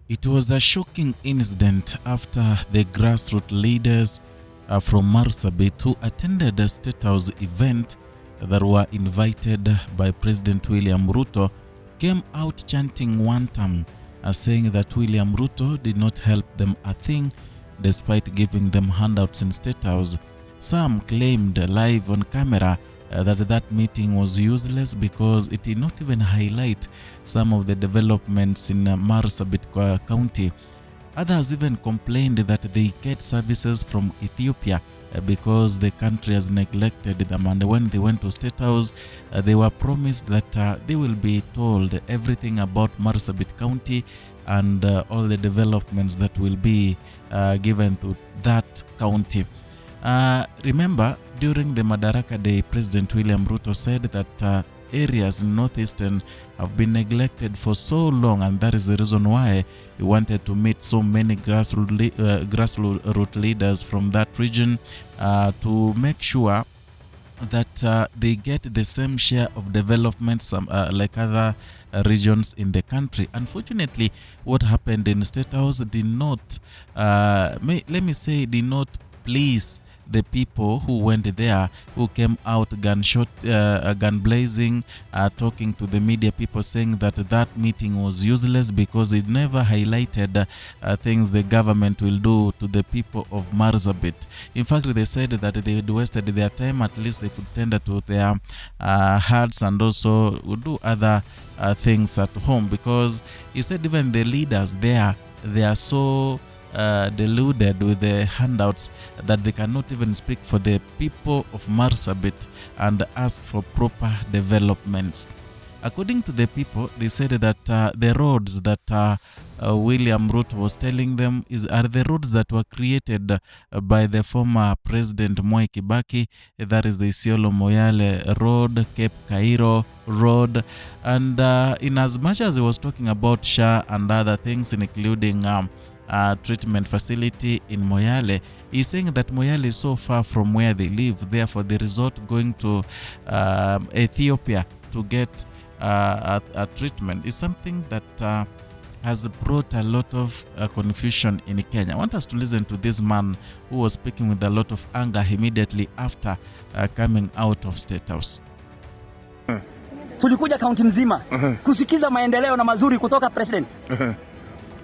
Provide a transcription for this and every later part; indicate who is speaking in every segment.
Speaker 1: It was a shocking incident after the grassroots leaders from Marsabit who attended a Statehouse event that were invited by President William Ruto came out chanting Wantam, saying that William Ruto did not help them a thing despite giving them handouts in Statehouse. Some claimed live on camera that meeting was useless because it did not even highlight some of the developments in Marsabit County. Others even complained that they get services from Ethiopia because the country has neglected them, and when they went to Statehouse, they were promised that they will be told everything about Marsabit County and all the developments that will be given to that county. Remember, during the Madaraka Day, President William Ruto said that areas in Northeastern have been neglected for so long, and that is the reason why he wanted to meet so many grassroots leaders from that region to make sure that they get the same share of development like other regions in the country. Unfortunately, what happened in Statehouse did not, did not please the people who went there, who came out gun blazing, talking to the media people, saying that meeting was useless because it never highlighted things the government will do to the people of Marsabit. In fact, they said that they had wasted their time. At least they could tend to their herds and also do other things at home, because he said even the leaders there, they are so deluded with the handouts that they cannot even speak for the people of Marsabit and ask for proper developments. According to the people, they said that the roads that William Ruto was telling them are the roads that were created by the former President Mwai Kibaki. That is the Isiolo Moyale Road, Cape Cairo Road, and in as much as he was talking about SHA and other things, including treatment facility in Moyale, he's saying that Moyale is so far from where they live, therefore they resort going to Ethiopia to get a treatment. Is something that has brought a lot of confusion in Kenya. I want us to listen to this man who was speaking with a lot of anger immediately after coming out of Statehouse.
Speaker 2: Tulikuja kaunti mzima kusikiza maendeleo na mazuri kutoka president.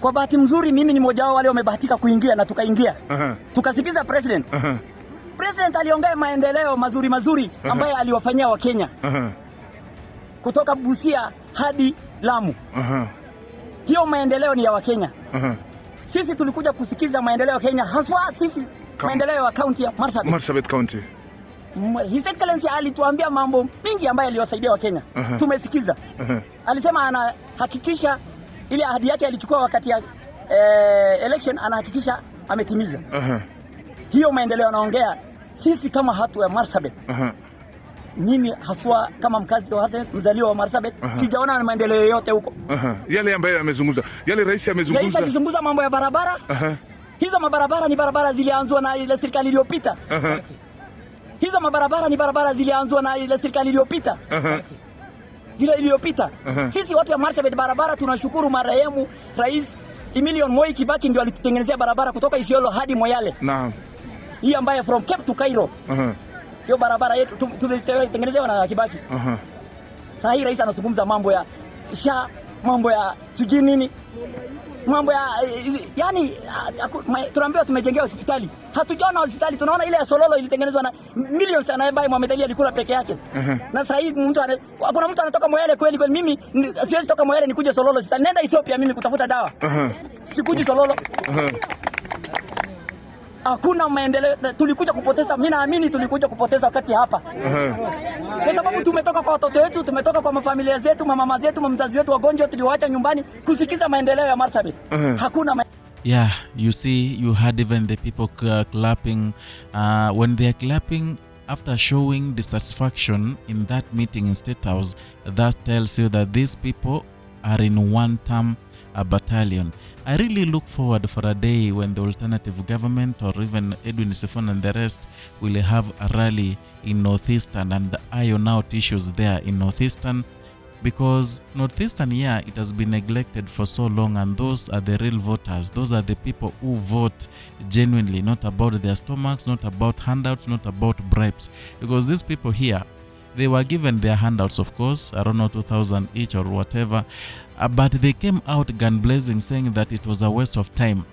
Speaker 2: Kwa bahati mzuri mimi ni mmoja wao wale wamebahatika kuingia na tukaingia. Tukasikiza president. President aliongea maendeleo mazuri ambayo aliwafanyia wa Kenya. Kutoka Busia hadi Lamu. Hiyo maendeleo ni ya wa Kenya. Sisi tulikuja kusikiza maendeleo ya Kenya, haswa sisi maendeleo ya county ya
Speaker 3: Marsabit County.
Speaker 2: His Excellency alituambia mambo mingi ambayo aliwasaidia wa Kenya. Tumesikiza. Alisema anahakikisha ile ahadi yake alichukua wakati ya election, anahakikisha ametimiza. Hiyo maendeleo anaongea. Sisi kama hatu ya Marsabit, mimi haswa kama mkazi wa Marsabit, mzaliwa wa Marsabit, sijaona maendeleo yote huko.
Speaker 3: Yale ambayo amezungumza, yale rais amezungumza.
Speaker 2: Rais alizungumza mambo ya barabara. Hizo mabarabara ni barabara zilianzwa na ile serikali iliyopita. Hizo mabarabara ni barabara zilianzwa na ile serikali iliyopita. Zile iliyopita. Sisi watu wa Marsabit barabara tunashukuru marehemu Rais Emilion Moi Kibaki ndio alitutengenezea barabara kutoka Isiolo hadi Moyale.
Speaker 3: Naam.
Speaker 2: Hii ambayo from Cape to Cairo. Hiyo barabara yetu tulitengenezewa na Kibaki. Sasa hii rais anazungumza mambo ya SHA, mambo ya sijui nini. Mambo ya yani tunaambiwa tumejengea hospitali. Hatujaona hospitali, tunaona ile ya Sololo ilitengenezwa na millions anayebai Mohamed Ali alikula peke yake. Na sasa hivi kuna mtu anatoka Moyale kweli, mimi siwezi toka Moyale nikuje Sololo hospitali. Nenda Ethiopia mimi kutafuta dawa. Sikuji Sololo. Hakuna maendeleo, tulikuja kupoteza, mimi naamini tulikuja kupoteza wakati hapa. Kwa sababu tumetoka kwa watoto wetu, tumetoka kwa mafamilia zetu, mama zetu, mzazi wetu wagonjwa tuliwaacha nyumbani kusikiza maendeleo ya Marsabit. Hakuna
Speaker 1: Yeah, you see, you had even the people clapping. When they are clapping after showing dissatisfaction in that meeting in Statehouse, that tells you that these people are in Wantam battalion. I really look forward for a day when the alternative government or even Edwin Sifuna and the rest will have a rally in Northeastern and iron out issues there in Northeastern. because Northeastern here, it has been neglected for so long, and those are the real voters. Those are the people who vote genuinely, not about their stomachs, not about handouts, not about bribes. Because these people here, they were given their handouts, of course, I don't know, 2,000 each or whatever, but they came out gun blazing saying that it was a waste of time.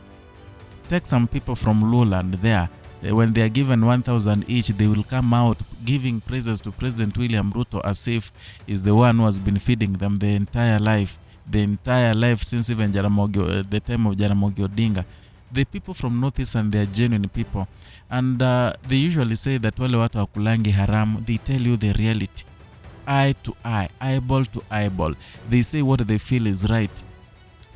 Speaker 1: Take some people from lowland there. When they are given 1,000 each, they will come out giving praises to President William Ruto as if he's the one who has been feeding them the entire life since even the time of Jaramogi Odinga. The people from Northeastern, they are genuine people, and they usually say that wale watu wakulangi haram. They tell you the reality, eye to eye, eyeball to eyeball. They say what they feel is right.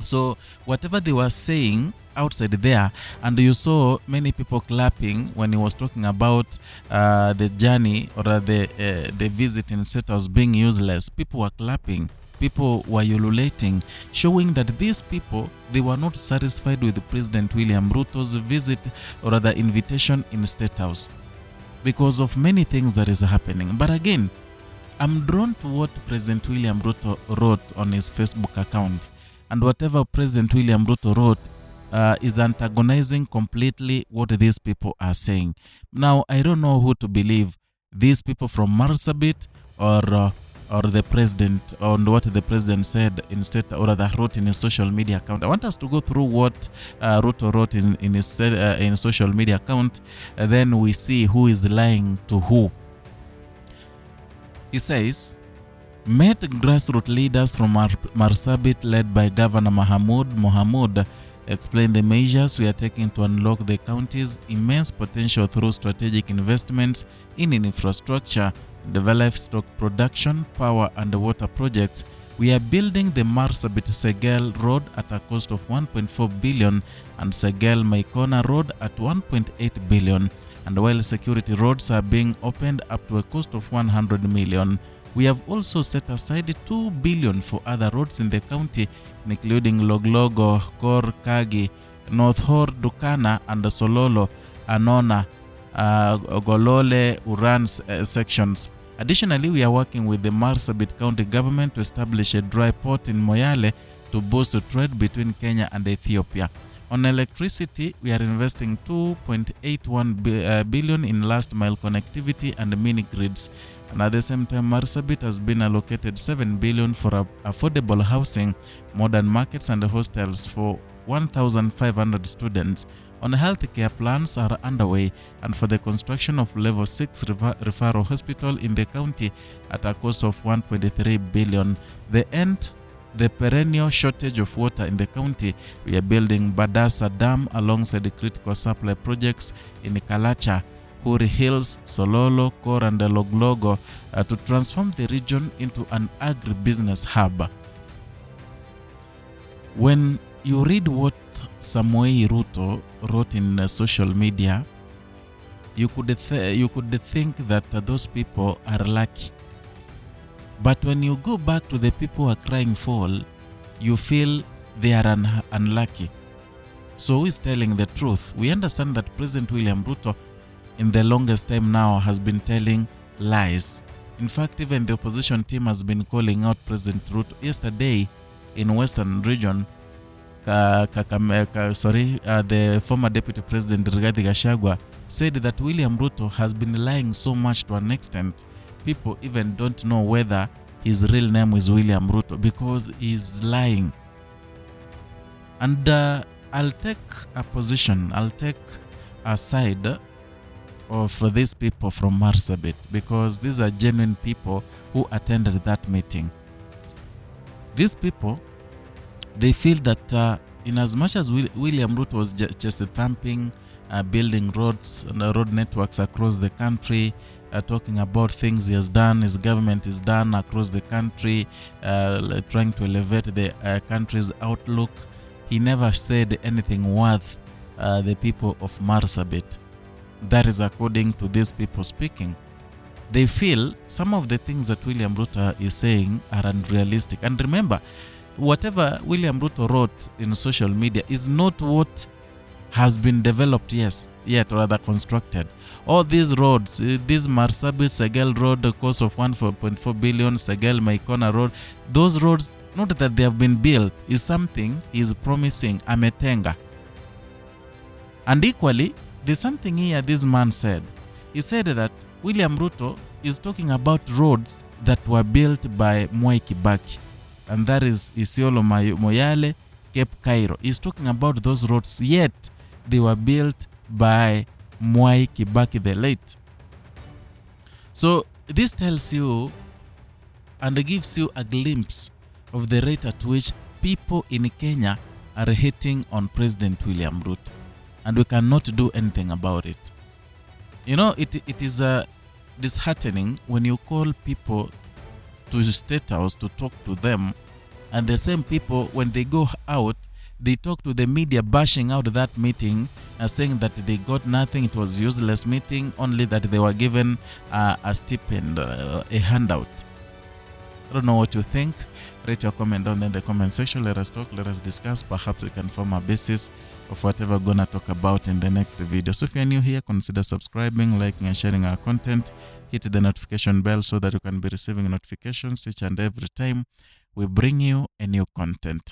Speaker 1: So whatever they were saying outside there, and you saw many people clapping when he was talking about the journey or the visit in Statehouse being useless. People were clapping, people were ululating, showing that these people, they were not satisfied with President William Ruto's visit or rather invitation in Statehouse because of many things that is happening. But again, I'm drawn to what President William Ruto wrote on his Facebook account, and whatever President William Ruto wrote is antagonizing completely what these people are saying. Now, I don't know who to believe, these people from Marsabit or the president, on what the president said instead, or rather wrote in his social media account. I want us to go through what Ruto wrote in his social media account, and then we see who is lying to who. He says, met grassroots leaders from Marsabit led by Governor Mohamud explain the measures we are taking to unlock the county's immense potential through strategic investments in infrastructure, the livestock production, power and water projects. We are building the Marsabit-Segel Road at a cost of 1.4 billion and Segel-Maikona Road at 1.8 billion. And while security roads are being opened up to a cost of 100 million. We have also set aside 2 billion for other roads in the county, including Loglogo, Kor, Kagi, North Hor, Dukana, and Sololo, Anona, Golole, Uran sections. Additionally, we are working with the Marsabit County government to establish a dry port in Moyale to boost trade between Kenya and Ethiopia. On electricity, we are investing 2.81 billion in last mile connectivity and mini grids. And at the same time, Marsabit has been allocated 7 billion for affordable housing, modern markets and hostels for 1,500 students. On healthcare, plans are underway and for the construction of level 6 referral hospital in the county at a cost of 1.3 billion. The perennial shortage of water in the county, we are building Badasa Dam alongside the critical supply projects in Kalacha, Huri Hills, Sololo, Kor and Loglogo to transform the region into an agribusiness hub. When you read what Samuel Ruto wrote in social media, you could think that those people are lucky. But when you go back to the people who are crying foul, you feel they are unlucky. So who is telling the truth? We understand that President William Ruto in the longest time now has been telling lies. In fact, even the opposition team has been calling out President Ruto. Yesterday in Western region, the former Deputy President Rigathi Gachagua said that William Ruto has been lying so much to an extent. People even don't know whether his real name is William Ruto because he's lying. And I'll take a position, I'll take a side of these people from Marsabit because these are genuine people who attended that meeting. These people, they feel that in as much as William Ruto was just thumping, building roads and road networks across the country, talking about things he has done, his government is done across the country, trying to elevate the country's outlook, he never said anything worth the people of Marsabit. That is according to these people speaking. They feel some of the things that William Ruto is saying are unrealistic. And remember, whatever William Ruto wrote in social media is not what has been developed, yes, yet rather constructed. All these roads, this Marsabit Segel road, the cost of 1.4 billion, Segel Maikona road, those roads, not that they have been built, is something he's promising, ametenga. And equally, there's something here this man said. He said that William Ruto is talking about roads that were built by Mwai Kibaki, and that is Isiolo Moyale, Cape Cairo. He's talking about those roads, yet they were built by Mwai Kibaki the late. So this tells you and gives you a glimpse of the rate at which people in Kenya are hating on President William Ruto, and we cannot do anything about it. You know, it is disheartening when you call people to Statehouse to talk to them, and the same people, when they go out, they talk to the media bashing out that meeting, saying that they got nothing, it was useless meeting, only that they were given a stipend, a handout. I don't know what you think. Rate your comment down there in the comment section. Let us talk, let us discuss. Perhaps we can form a basis of whatever we're gonna talk about in the next video. So if you're new here, consider subscribing, liking and sharing our content. Hit the notification bell so that you can be receiving notifications each and every time we bring you a new content.